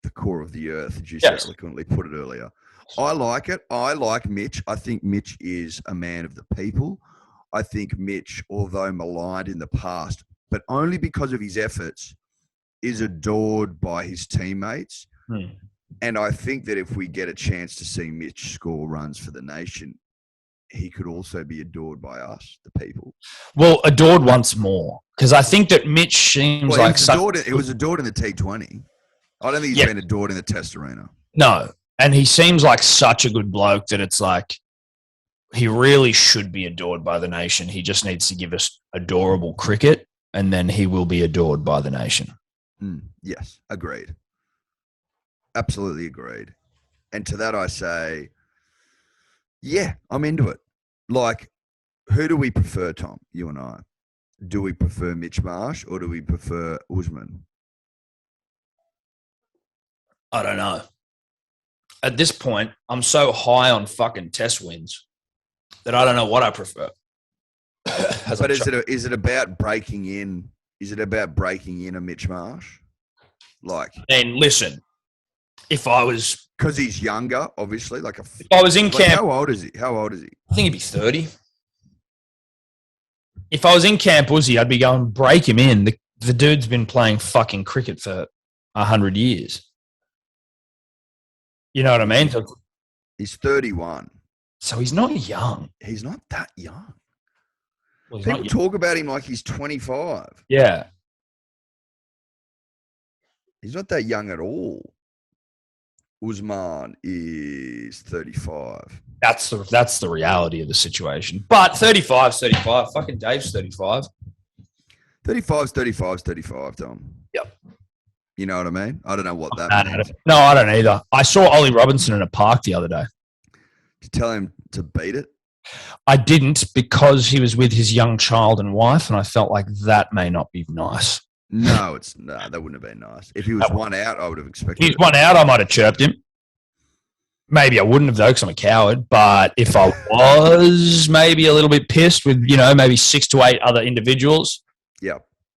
the core of the earth, as you so eloquently put it earlier. I like it. I like Mitch. I think Mitch is a man of the people. I think Mitch, although maligned in the past, but only because of his efforts, is adored by his teammates. And I think that if we get a chance to see Mitch score runs for the nation, he could also be adored by us, the people. Well, adored once more, because I think that Mitch seems like it was adored in the T20. I don't think he's been adored in the Test arena. No, and he seems like such a good bloke that it's like he really should be adored by the nation. He just needs to give us adorable cricket, and then he will be adored by the nation. Yes, agreed. Absolutely agreed. And to that I say, yeah, I'm into it. Like, who do we prefer, Tom, you and I? Do we prefer Mitch Marsh or do we prefer Usman? I don't know. At this point, I'm so high on fucking test wins that I don't know what I prefer. But is it about breaking in? Is it about breaking in a Mitch Marsh? Like, and listen, if I was, because he's younger, obviously. If I was in camp, how old is he? I think he'd be 30. If I was in Camp Uzi, I'd be going break him in. The dude's been playing fucking cricket for 100 years. You know what I mean? He's 31. So he's not young. He's not that young. Well, people talk about him like he's 25. Yeah. He's not that young at all. Usman is 35. That's the reality of the situation. But 35's 35. Fucking Dave's 35. 35's 35, Tom. Yep. You know what I mean? I don't know what that means. No, I don't either. I saw Ollie Robinson in a park the other day. Did you tell him to beat it? I didn't because he was with his young child and wife, and I felt like that may not be nice. No, that wouldn't have been nice. If he was one out, I would have expected. If he's one out, I might have chirped him. Maybe I wouldn't have though, because I'm a coward. But if I was maybe a little bit pissed with, maybe 6 to 8 other individuals,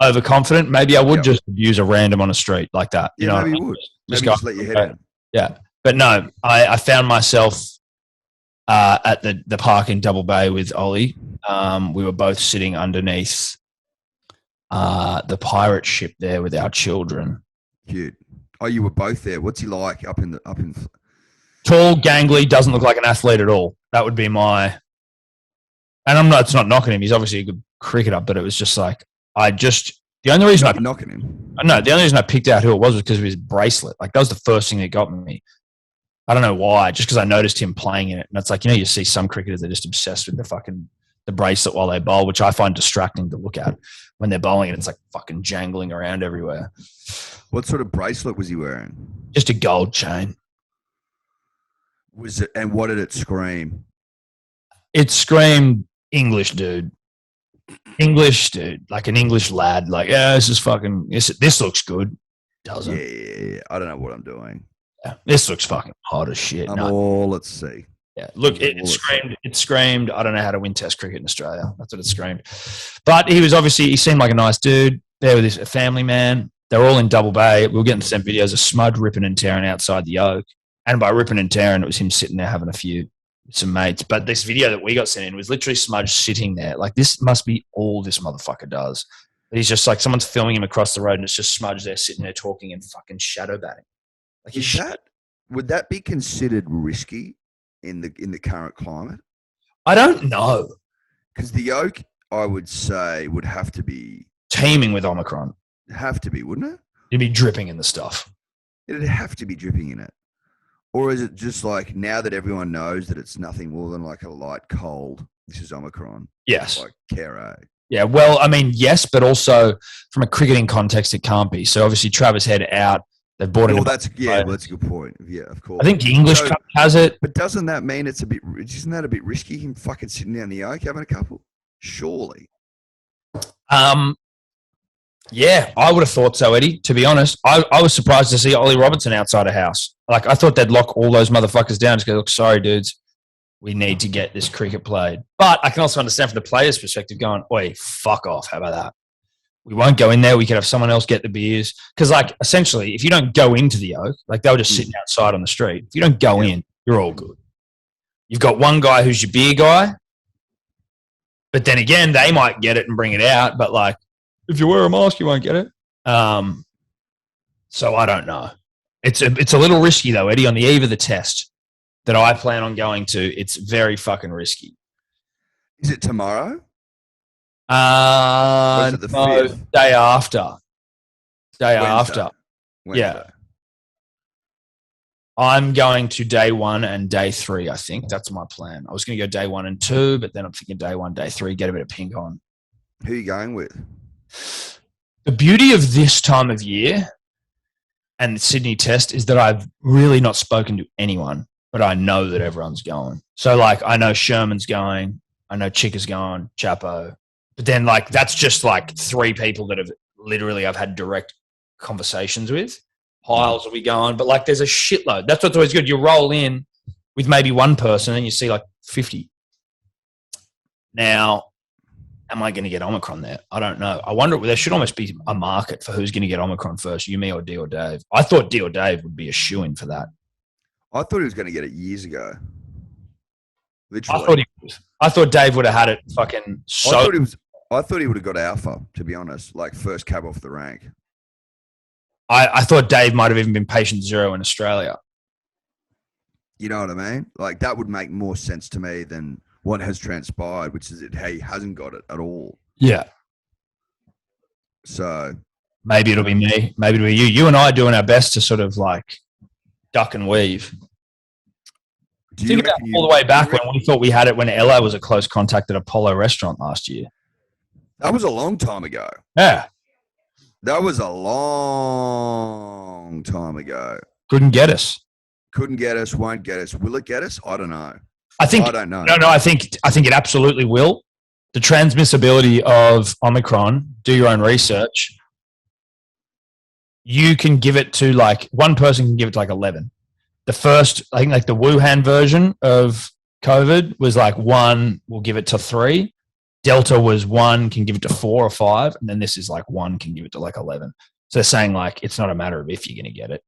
overconfident, maybe I would just use a random on a street like that. Maybe you would. Maybe just let your head in. Yeah, but no, I found myself at the park in Double Bay with Ollie. We were both sitting underneath the pirate ship there with our children. Cute. Oh, you were both there. What's he like up in? Tall, gangly, doesn't look like an athlete at all. That would be my. And it's not knocking him. He's obviously a good cricketer, but it was just like the only reason knocking him. No, the only reason I picked out who it was because of his bracelet. Like that was the first thing that got me. I don't know why, just because I noticed him playing in it. And it's like, you see some cricketers, they're just obsessed with the bracelet while they bowl, which I find distracting to look at. When they're bowling, and it's like fucking jangling around everywhere. What sort of bracelet was he wearing? Just a gold chain. Was it? And what did it scream? It screamed English dude. English dude, like an English lad. Like, yeah, this looks good. Doesn't? Yeah. I don't know what I'm doing. Yeah, this looks fucking hot as shit. Let's see. Yeah, look, it screamed. It screamed. I don't know how to win Test cricket in Australia. That's what it screamed. But he seemed like a nice dude. There with a family man. They're all in Double Bay. We were getting sent videos of Smud ripping and tearing outside the Oak, and by ripping and tearing, it was him sitting there having a few with some mates. But this video that we got sent in was literally Smudge sitting there. Like this must be all this motherfucker does. But he's just like someone's filming him across the road, and it's just Smudge there sitting there talking and fucking shadow batting. Like would that be considered risky in the current climate? I don't know. Because the Oak, I would say, would have to be teeming with Omicron. Have to be, wouldn't it? You'd be dripping in the stuff. It'd have to be dripping in it. Or is it just like now that everyone knows that it's nothing more than like a light cold, this is Omicron? Yes. Like Kero. Yeah, well, I mean, yes, but also from a cricketing context, it can't be. So obviously Travis head out. They've bought it. Well, that's a good point. Yeah, of course. I think the English Cup has it. But doesn't that mean isn't that a bit risky, him fucking sitting down the Oak having a couple? Surely. Yeah, I would have thought so, Eddie. To be honest, I was surprised to see Ollie Robertson outside a house. Like, I thought they'd lock all those motherfuckers down. Just go, look, sorry, dudes. We need to get this cricket played. But I can also understand from the player's perspective going, oi, fuck off. How about that? We won't go in there. We could have someone else get the beers. Because, like, essentially, if you don't go into the Oak, like, they were just sitting outside on the street. If you don't go in, you're all good. You've got one guy who's your beer guy. But then again, they might get it and bring it out. But, like, if you wear a mask, you won't get it. So I don't know. It's a little risky, though, Eddie, on the eve of the test that I plan on going to. It's very fucking risky. Is it tomorrow? Or is it the 5th? Day after. Wednesday. Yeah. I'm going to day 1 and day 3, I think. That's my plan. I was going to go day 1 and 2, but then I'm thinking day 1, day 3, get a bit of pink on. Who are you going with? The beauty of this time of year and the Sydney test is that I've really not spoken to anyone, but I know that everyone's going. So, like, I know Sherman's going. I know Chicka's going, Chapo. But then, like, that's just, like, 3 people that I've had direct conversations with. Piles will be going. But, like, there's a shitload. That's what's always good. You roll in with maybe one person and you see, like, 50. Now, am I going to get Omicron there? I don't know. I wonder, there should almost be a market for who's going to get Omicron first, you, me, or D or Dave. I thought D or Dave would be a shoo-in for that. I thought he was going to get it years ago. Literally. I thought Dave would have had it fucking so. I thought he would have got alpha, to be honest, like first cab off the rank. I thought Dave might have even been patient 0 in Australia. You know what I mean? Like, that would make more sense to me than what has transpired, which is that he hasn't got it at all. Yeah. So maybe it'll be me. Maybe it'll be you. You and I are doing our best to sort of like duck and weave. Think about all the way back when we thought we had it when Ella was a close contact at Apollo restaurant last year. That was a long time ago. Yeah. That was a long time ago. Couldn't get us. Couldn't get us, won't get us. Will it get us? I don't know. I don't know. No. I think it absolutely will. The transmissibility of Omicron. Do your own research. You can give it to one person can give it to 11. The first, I think, the Wuhan version of COVID was 1 will give it to 3. Delta was 1 can give it to 4 or 5, and then this is 1 can give it to 11. So they're saying it's not a matter of if you're going to get it,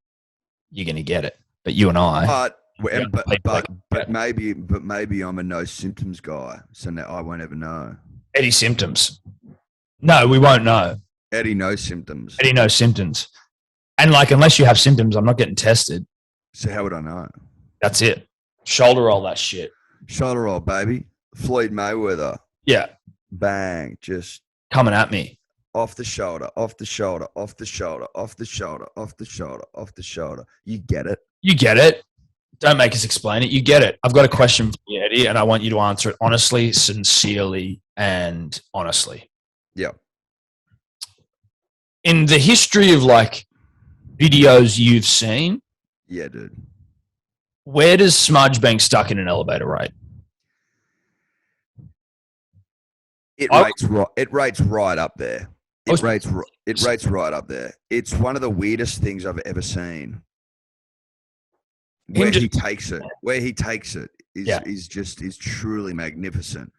you're going to get it. But you and I, but maybe I'm a no symptoms guy, so now I won't ever know. Eddie symptoms. No, we won't know. Eddie no symptoms. And unless you have symptoms, I'm not getting tested. So how would I know? That's it. Shoulder roll that shit. Shoulder roll, baby. Floyd Mayweather. Yeah. Bang. Just coming at me. Off the shoulder, off the shoulder, off the shoulder, off the shoulder, off the shoulder, off the shoulder. You get it. You get it. Don't make us explain it. You get it. I've got a question for you, Eddie, and I want you to answer it honestly, sincerely, and honestly. Yeah. In the history of videos you've seen, yeah, dude, where does smudge being stuck in an elevator rate? It rates right up there. It rates right up there. It's one of the weirdest things I've ever seen. Where he takes it is truly magnificent.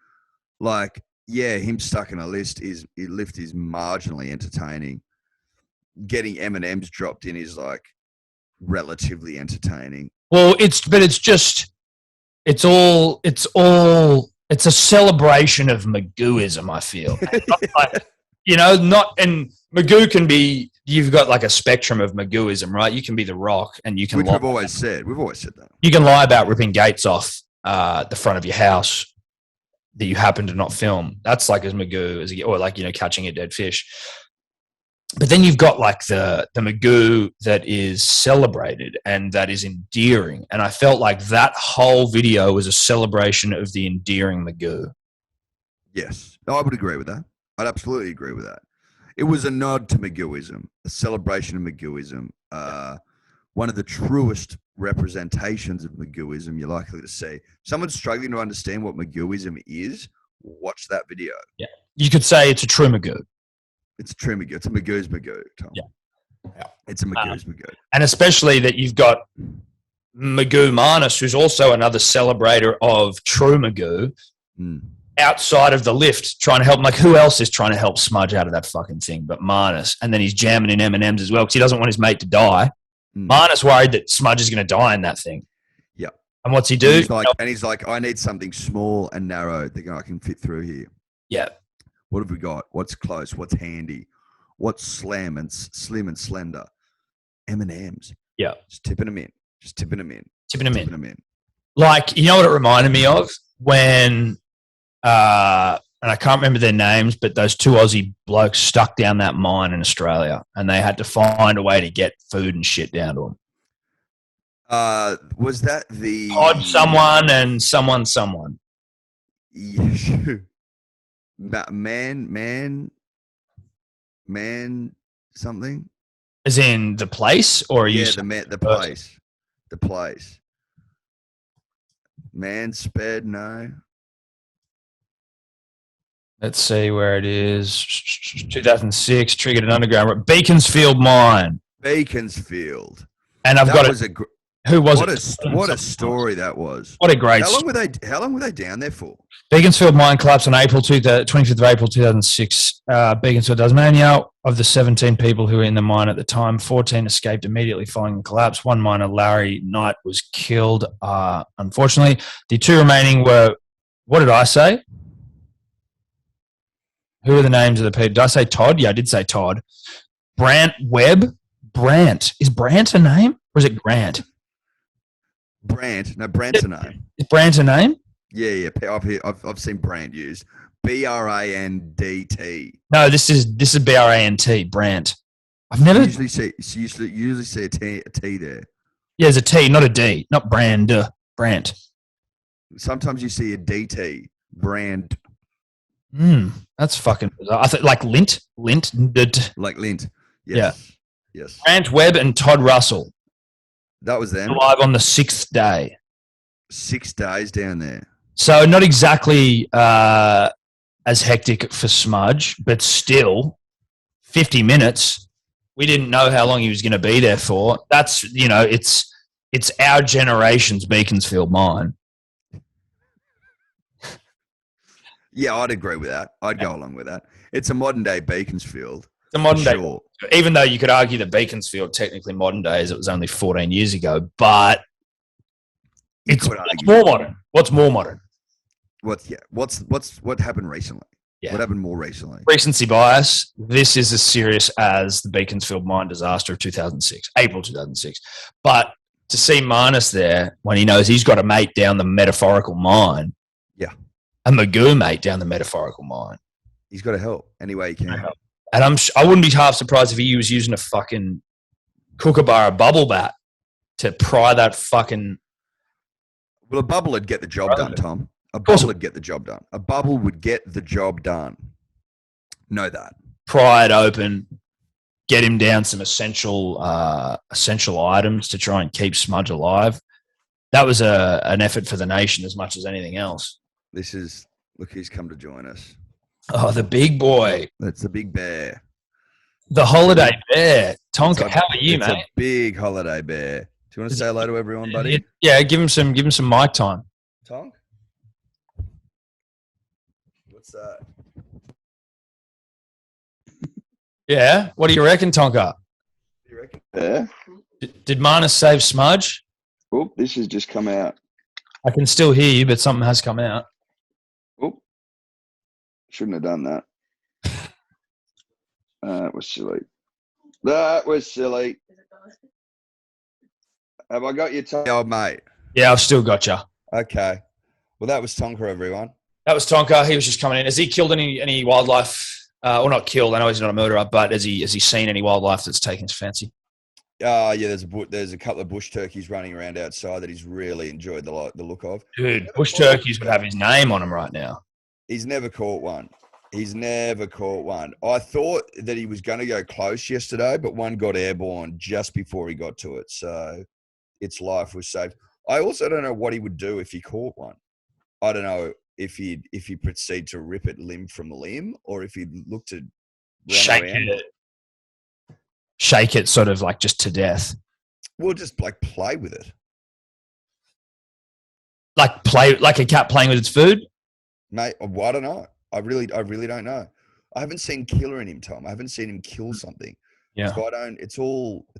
Him stuck in a lift is marginally entertaining. Getting M&Ms dropped in is relatively entertaining. Well, it's a celebration of Magooism, I feel. And Magoo can be, you've got a spectrum of Magooism, right? You can be the Rock and you can Which we've always said that. You can lie about ripping gates off the front of your house that you happen to not film. That's as Magoo or catching a dead fish. But then you've got the Magoo that is celebrated and that is endearing. And I felt that whole video was a celebration of the endearing Magoo. Yes. No, I would agree with that. I'd absolutely agree with that. It was a nod to Magooism, a celebration of Magooism. One of the truest representations of Magooism you're likely to see. Someone's struggling to understand what Magooism is, watch that video. Yeah. You could say it's a true Magoo. It's a true Magoo. It's a Magoo's Magoo, Tom. Yeah. It's a Magoo's Magoo. And especially that you've got Magoo Marnus, who's also another celebrator of true Magoo, outside of the lift trying to help. Who else is trying to help Smudge out of that fucking thing but Marnus? And then he's jamming in M&Ms as well because he doesn't want his mate to die. Marnus worried that Smudge is going to die in that thing. Yeah. And what's he do? He's like, I need something small and narrow that I can fit through here. Yeah. What have we got? What's close? What's handy? What's slim and slender? M&Ms. Yeah. Just tipping them in. Tipping them in. You know what it reminded me of? When, and I can't remember their names, but those 2 Aussie blokes stuck down that mine in Australia and they had to find a way to get food and shit down to them. Was that the... Todd someone and someone? Man something? As in the place? Or the place. Man sped, no. Let's see where it is. 2006, triggered an underground Beaconsfield mine. Beaconsfield. And I've got it. Who was it? What a story that was. What a great story. How long were they down there for? Beaconsfield mine collapsed on 25th of April 2006. Beaconsfield, Tasmania. Of the 17 people who were in the mine at the time, 14 escaped immediately following the collapse. One miner, Larry Knight, was killed, unfortunately. The 2 remaining were, what did I say? Who are the names of the people? Did I say Todd? Yeah, I did say Todd. Brant Webb. Brant. Is Brant a name? Or is it Grant? Brant. No, Brant's a name. Is Brant a name? Yeah. I've seen Brant used. BRANDT. No, this is BRANT. Brant. I've never usually see a T there. Yeah, there's a T, not a D. Not brand. Brant. Sometimes you see a DT. Brand. That's fucking bizarre. I thought like lint. Like lint. Yes. Yeah. Yes. Brant Webb and Todd Russell. That was them. Alive on the 6th day. 6 days down there. So not exactly as hectic for Smudge, but still 50 minutes. We didn't know how long he was going to be there for. That's, it's our generation's Beaconsfield mine. Yeah, I'd agree with that. I'd go along with that. It's a modern day Beaconsfield. The modern day, sure. Even though you could argue that Beaconsfield technically modern day, as it was only 14 years ago, but it's more modern. What's more modern? What happened recently? Yeah. What happened more recently? Recency bias. This is as serious as the Beaconsfield mine disaster of 2006, April 2006. But to see Marnus there when he knows he's got a mate down the metaphorical mine. Yeah. A Magoo mate down the metaphorical mine. He's got to help any way he can. And I wouldn't be half surprised if he was using a fucking Kookaburra bubble bat to pry that fucking. Well, a bubble would get the job done, Tom. A bubble would get the job done. A bubble would get the job done. Know that. Pry it open, get him down some essential items to try and keep Smudge alive. That was an effort for the nation as much as anything else. Look who's come to join us. Oh, the big boy. That's the big bear. The holiday bear. Tonka, how are you, mate? It's a big holiday bear. Do you want to say hello to everyone, buddy? Yeah, give him some mic time. Tonk? What's that? Yeah, what do you reckon, Tonka? You reckon? Yeah. Did Marnus save Smudge? Oh, this has just come out. I can still hear you, but something has come out. Oh, shouldn't have done that. That was silly. That was silly. Have I got your Old mate. Yeah, I've still got you. Okay. Well, that was Tonka, everyone. That was Tonka. He was just coming in. Has he killed any wildlife? Or not killed? I know he's not a murderer, but has he seen any wildlife that's taken his fancy? Yeah, there's a couple of bush turkeys running around outside that he's really enjoyed the look of. Dude, bush turkeys would have his name on them right now. He's never caught one. I thought that he was going to go close yesterday, but one got airborne just before he got to it. So its life was saved. I also don't know what he would do if he caught one. I don't know if he'd proceed to rip it limb from limb or if he'd look to shake it sort of like just to death. We'll just like play with it. Like play like a cat playing with its food? Mate, I don't know. I really don't know. I haven't seen killer in him, Tom. I haven't seen him kill something. Yeah. So it's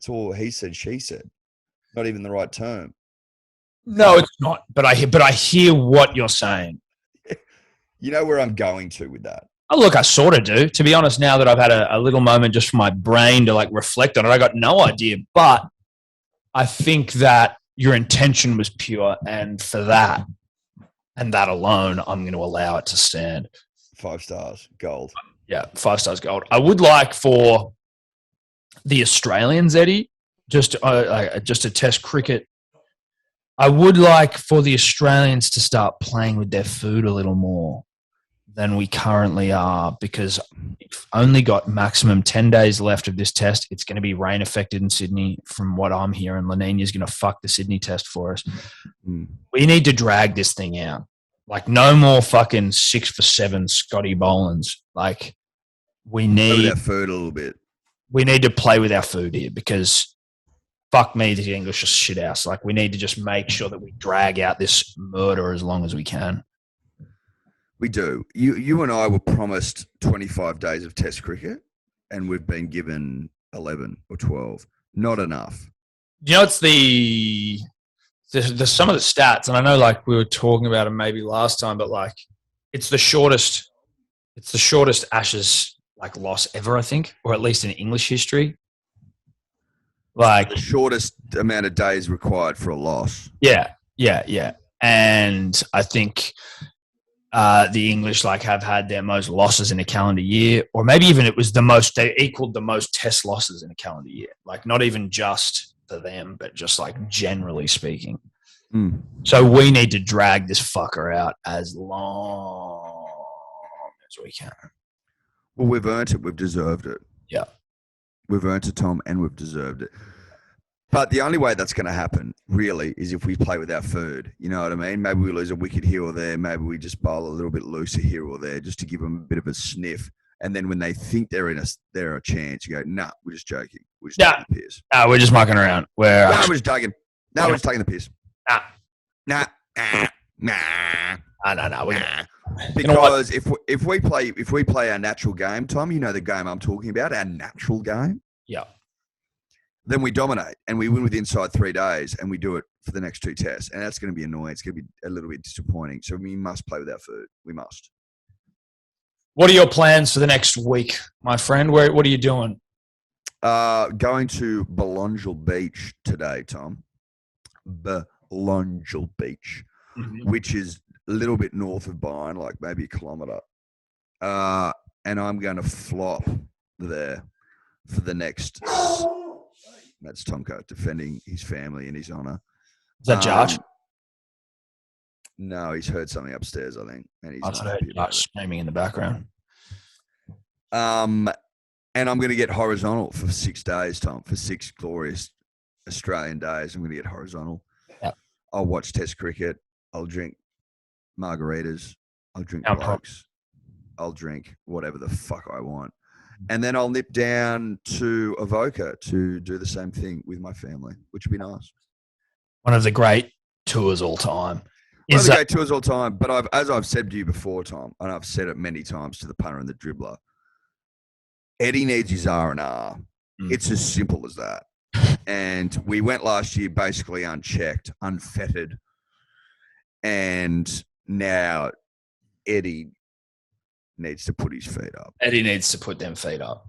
all he said, she said. Not even the right term. No, it's not. But I hear what you're saying. You know where I'm going to with that. Oh, look, I sort of do. To be honest, now that I've had a little moment just for my brain to like reflect on it, I got no idea. But I think that your intention was pure, and for that and that alone, I'm going to allow it to stand. 5 stars, gold. Yeah, 5 stars gold. I would like for the Australians, Eddie, just to test cricket. I would like for the Australians to start playing with their food a little more than we currently are, because we've only got maximum 10 days left of this test. It's going to be rain affected in Sydney from what I'm hearing. La Nina's going to fuck the Sydney test for us. We need to drag this thing out. Like no more fucking 6 for 7 Scotty Bolins. Like we need play with our food a little bit. We need to play with our food here because fuck me, the English is shit house. Like we need to just make sure that we drag out this murder as long as we can. We do. You and I were promised 25 days of Test cricket, and we've been given 11 or 12. Not enough. You know, it's the some of the stats, and I know like we were talking about them maybe last time, but like it's the shortest Ashes like loss ever, I think, or at least in English history. Like the shortest amount of days required for a loss. Yeah. And I think the English like have had their most losses in a calendar year, or maybe even it was they equaled the most test losses in a calendar year. Like not even just for them, but just like generally speaking. So we need to drag this fucker out as long as we can. Well, we've earned it. We've deserved it. Yeah. We've earned it, Tom, and we've deserved it. But the only way that's going to happen, really, is if we play without food. You know what I mean? Maybe we lose a wicket here or there. Maybe we just bowl a little bit looser here or there just to give them a bit of a sniff. And then when they think they're a chance, you go, nah, we're just joking. We're just taking the piss. No, we're just mucking around. We're just joking. No, we're just taking the piss. Nah. No. Because if we play our natural game, Tom, you know the game I'm talking about, our natural game. Yeah. Then we dominate and we win with inside 3 days and we do it for the next 2 tests. And that's going to be annoying. It's going to be a little bit disappointing. So we must play without food. We must. What are your plans for the next week, my friend? What are you doing? Going to Belongil Beach today, Tom. Belongil Beach, which is a little bit north of Byron, like maybe a kilometre. And I'm going to flop there for the next... That's Tonka defending his family and his honour. Is that Josh? No, he's heard something upstairs, I think. And he's I heard Josh screaming in the background. And I'm going to get horizontal for 6 days, Tom, for 6 glorious Australian days. I'm going to get horizontal. Yep. I'll watch Test cricket. I'll drink margaritas. I'll drink Cokes. I'll drink whatever the fuck I want. And then I'll nip down to Avoca to do the same thing with my family, which would be nice. One of the great tours all time. One of the great tours all time. But as I've said to you before, Tom, and I've said it many times to the punter and the dribbler, Eddie needs his R&R. It's as simple as that. And we went last year basically unchecked, unfettered. And now Eddie needs to put his feet up. Eddie needs to put them feet up.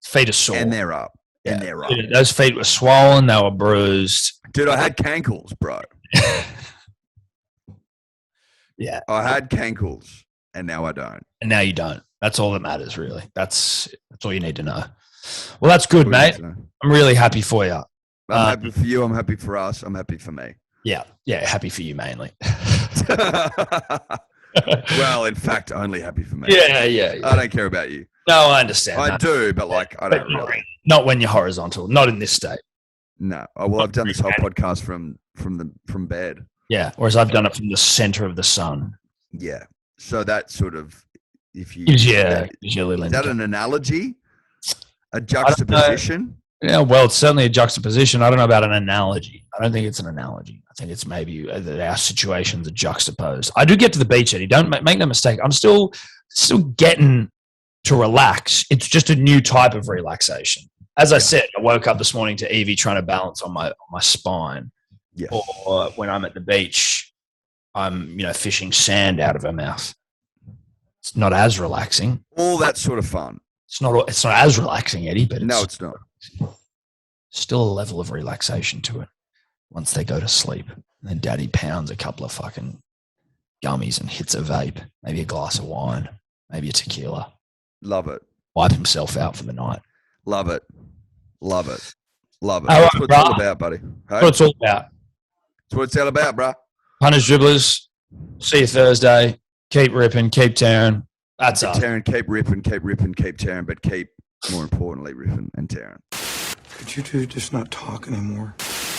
Feet are sore. And they're up. Yeah. And they're up. Dude, those feet were swollen. They were bruised. Dude, I had cankles, bro. Yeah. I had cankles, and now I don't. And now you don't. That's all that matters, really. That's all you need to know. Well, that's good, mate. I'm really happy for you. I'm happy for you. I'm happy for us. I'm happy for me. Yeah. Yeah. Happy for you mainly. Well, in fact, only happy for me. Yeah. I don't care about you. No, I understand. I do, but I don't really. Not when you're horizontal. Not in this state. No. Well, I've done this whole podcast from bed. Yeah. Whereas I've done it from the center of the sun. Yeah. So that sort of, if you gives you a little. Is that an analogy? A juxtaposition? Yeah, well, it's certainly a juxtaposition. I don't know about an analogy. I don't think it's an analogy. I think it's maybe that our situations are juxtaposed. I do get to the beach, Eddie. Don't make no mistake. I'm still getting to relax. It's just a new type of relaxation. As I said, I woke up this morning to Evie trying to balance on my spine. Yes. Or when I'm at the beach, I'm fishing sand out of her mouth. It's not as relaxing. All that sort of fun. It's not as relaxing, Eddie, but it's not. Still a level of relaxation to it once they go to sleep. And then daddy pounds a couple of fucking gummies and hits a vape, maybe a glass of wine, maybe a tequila. Love it. Wipe himself out for the night. Love it. Love it. Love it. All That's right, what it's all about, buddy. Hey? That's what it's all about. That's what it's all about, bro. Punters, dribblers, see you Thursday. Keep ripping, keep tearing. That's up. Keep ripping, keep tearing, but keep, more importantly, ripping and tearing. Could you two just not talk anymore?